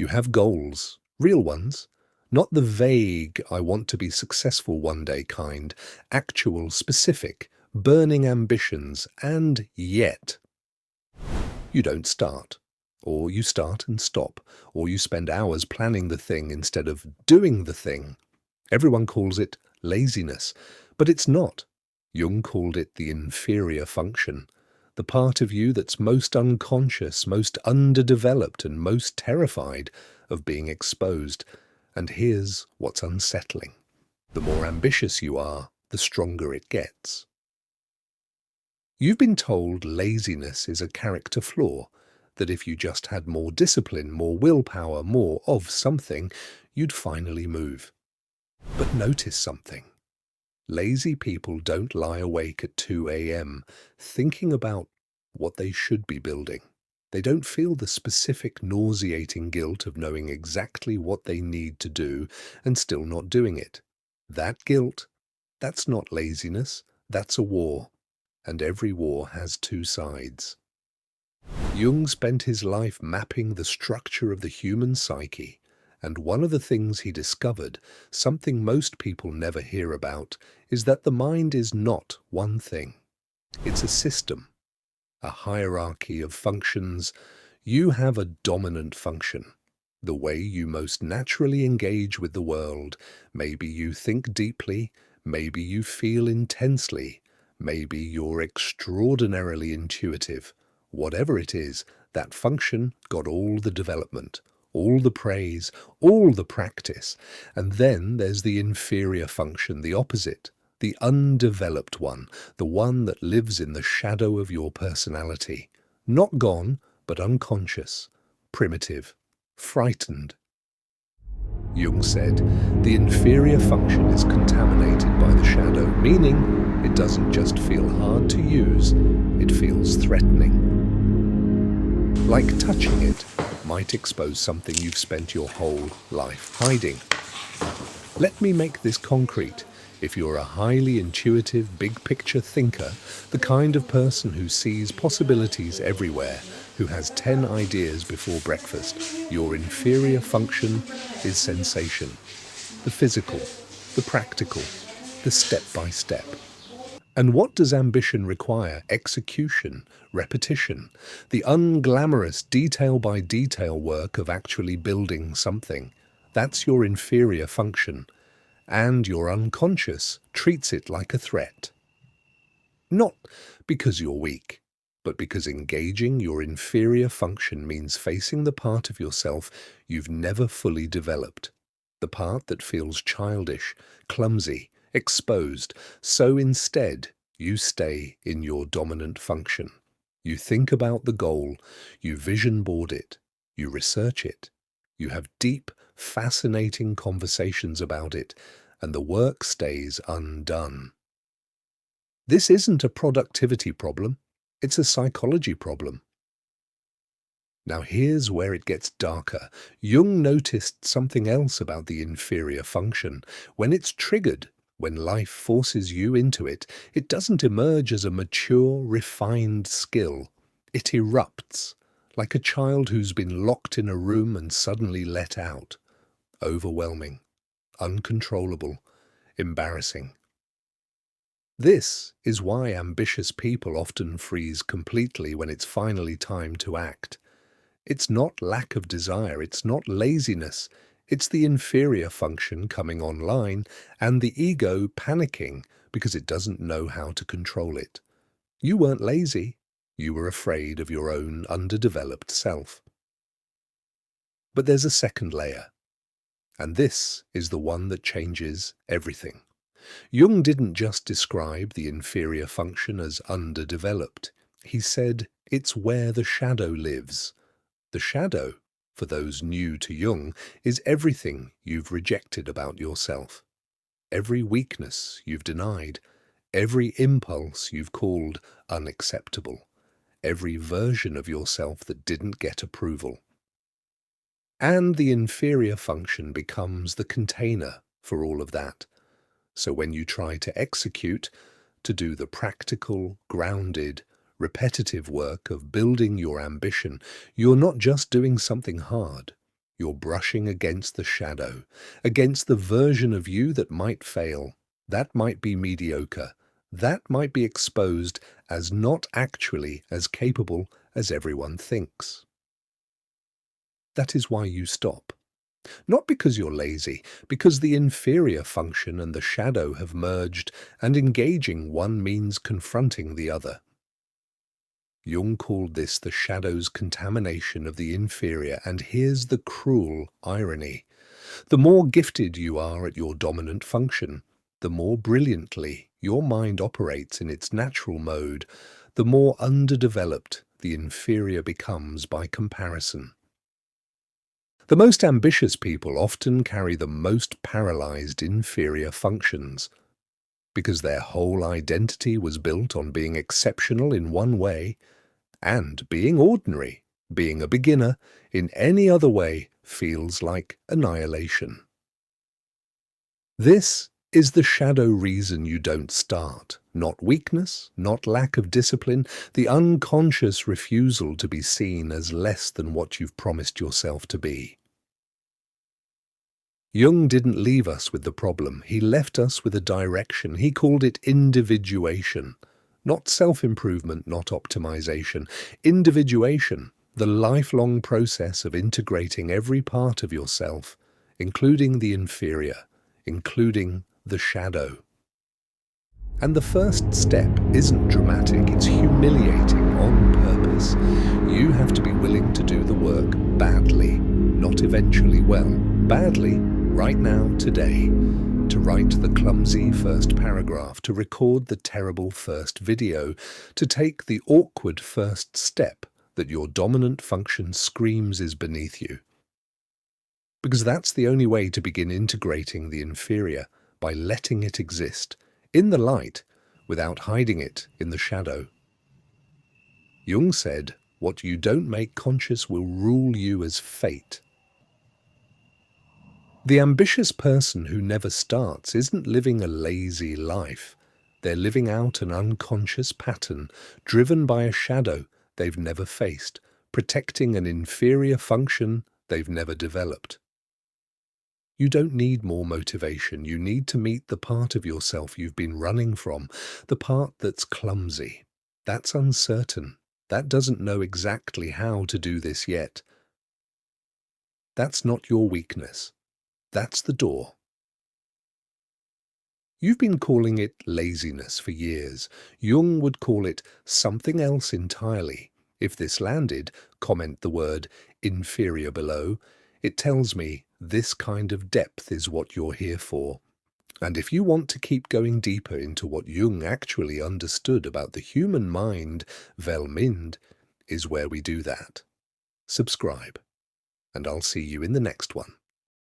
You have goals, real ones, not the vague, I want to be successful one day kind, actual, specific, burning ambitions, and yet you don't start. Or you start and stop, or you spend hours planning the thing instead of doing the thing. Everyone calls it laziness, but it's not. Jung called it the inferior function, the part of you that's most unconscious, most underdeveloped, and most terrified of being exposed. And here's what's unsettling. The more ambitious you are, the stronger it gets. You've been told laziness is a character flaw, that if you just had more discipline, more willpower, more of something, you'd finally move. But notice something. Lazy people don't lie awake at 2 a.m. thinking about what they should be building. They don't feel the specific nauseating guilt of knowing exactly what they need to do and still not doing it. That guilt, that's not laziness, that's a war. And every war has two sides. Jung spent his life mapping the structure of the human psyche, and one of the things he discovered, something most people never hear about, is that the mind is not one thing. It's a system, a hierarchy of functions. You have a dominant function, the way you most naturally engage with the world. Maybe you think deeply, maybe you feel intensely, maybe you're extraordinarily intuitive. Whatever it is, that function got all the development, all the praise, all the practice. And then there's the inferior function, the opposite, the undeveloped one, the one that lives in the shadow of your personality. Not gone, but unconscious, primitive, frightened. Jung said, the inferior function is contaminated by the shadow, meaning it doesn't just feel hard to use, it feels threatening. Like touching it might expose something you've spent your whole life hiding. Let me make this concrete. If you're a highly intuitive, big-picture thinker, the kind of person who sees possibilities everywhere, who has 10 ideas before breakfast, your inferior function is sensation. The physical, the practical, the step-by-step. And what does ambition require? Execution, repetition, the unglamorous detail-by-detail work of actually building something. That's your inferior function. And your unconscious treats it like a threat. Not because you're weak, but because engaging your inferior function means facing the part of yourself you've never fully developed, the part that feels childish, clumsy, exposed. So instead, you stay in your dominant function. You think about the goal, you vision board it, you research it, you have deep, fascinating conversations about it, and the work stays undone. This isn't a productivity problem, it's a psychology problem. Now here's where it gets darker. Jung noticed something else about the inferior function. When it's triggered, when life forces you into it, it doesn't emerge as a mature, refined skill. It erupts, like a child who's been locked in a room and suddenly let out. Overwhelming, uncontrollable, embarrassing. This is why ambitious people often freeze completely when it's finally time to act. It's not lack of desire, it's not laziness, it's the inferior function coming online and the ego panicking because it doesn't know how to control it. You weren't lazy, you were afraid of your own underdeveloped self. But there's a second layer, and this is the one that changes everything. Jung didn't just describe the inferior function as underdeveloped. He said it's where the shadow lives. The shadow, for those new to Jung, is everything you've rejected about yourself. Every weakness you've denied, every impulse you've called unacceptable, every version of yourself that didn't get approval. And the inferior function becomes the container for all of that. So when you try to execute, to do the practical, grounded, repetitive work of building your ambition, you're not just doing something hard. You're brushing against the shadow, against the version of you that might fail, that might be mediocre, that might be exposed as not actually as capable as everyone thinks. That is why you stop. Not because you're lazy, because the inferior function and the shadow have merged, and engaging one means confronting the other. Jung called this the shadow's contamination of the inferior, and here's the cruel irony. The more gifted you are at your dominant function, the more brilliantly your mind operates in its natural mode, the more underdeveloped the inferior becomes by comparison. The most ambitious people often carry the most paralyzed inferior functions, because their whole identity was built on being exceptional in one way, and being ordinary, being a beginner, in any other way feels like annihilation. This is the shadow reason you don't start. Not weakness, not lack of discipline, the unconscious refusal to be seen as less than what you've promised yourself to be. Jung didn't leave us with the problem. He left us with a direction. He called it individuation. Not self-improvement, not optimization. Individuation, the lifelong process of integrating every part of yourself, including the inferior, including the shadow. And the first step isn't dramatic, it's humiliating on purpose. You have to be willing to do the work badly, not eventually well. Badly, right now, today. To write the clumsy first paragraph, to record the terrible first video, to take the awkward first step that your dominant function screams is beneath you. Because that's the only way to begin integrating the inferior, by letting it exist, in the light, without hiding it in the shadow. Jung said, "What you don't make conscious will rule you as fate." The ambitious person who never starts isn't living a lazy life. They're living out an unconscious pattern, driven by a shadow they've never faced, protecting an inferior function they've never developed. You don't need more motivation. You need to meet the part of yourself you've been running from, the part that's clumsy, that's uncertain, that doesn't know exactly how to do this yet. That's not your weakness. That's the door. You've been calling it laziness for years. Jung would call it something else entirely. If this landed, comment the word inferior below. It tells me this kind of depth is what you're here for. And if you want to keep going deeper into what Jung actually understood about the human mind, Velmind is where we do that. Subscribe, and I'll see you in the next one.